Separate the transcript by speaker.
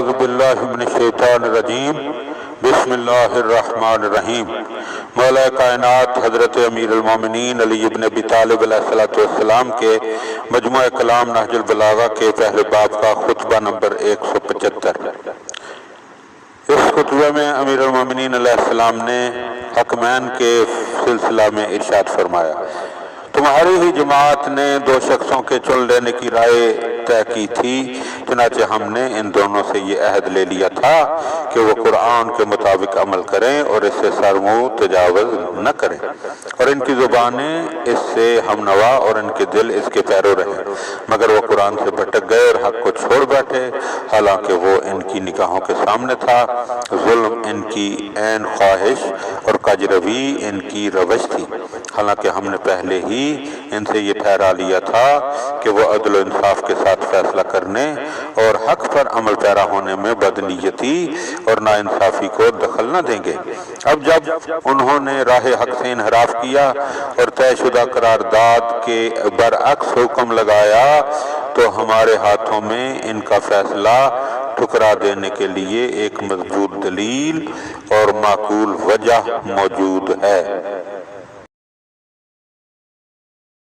Speaker 1: اعوذ باللہ من الشیطان الرجیم بسم اللہ الرحمن الرحیم۔ مولا کائنات حضرت امیر المومنین علی بن ابی طالب علیہ السلام کے مجموعہ کلام نہج البلاغہ کے پہلے باب کا خطبہ نمبر 175۔ اس خطبے میں امیر المومنین علیہ السلام نے حکمین کے سلسلہ میں ارشاد فرمایا، تمہاری ہی جماعت نے دو شخصوں کے چن لینے کی رائے طے کی تھی، چنانچہ ہم نے ان دونوں سے یہ عہد لے لیا تھا کہ وہ قرآن کے مطابق عمل کریں اور اس سے سر منہ تجاوز نہ کریں، اور ان کی زبانیں اس سے ہم نوا اور ان کے دل اس کے پیرو رہیں، مگر وہ قرآن سے بھٹک گئے اور حق کو چھوڑ بیٹھے، حالانکہ وہ ان کی نگاہوں کے سامنے تھا۔ ظلم ان کی عین خواہش اور کج روی ان کی روش تھی، حالانکہ ہم نے پہلے ہی ان سے یہ ٹھہرا لیا تھا کہ وہ عدل و انصاف کے ساتھ فیصلہ کرنے اور حق پر عمل پیرا ہونے میں بدنیتی اور ناانصافی کو دخل نہ دیں گے۔ اب جب انہوں نے راہ حق سے انحراف کیا اور طے شدہ قرارداد کے برعکس حکم لگایا تو ہمارے ہاتھوں میں ان کا فیصلہ ٹھکرا دینے کے لیے ایک مضبوط دلیل اور معقول وجہ موجود ہے۔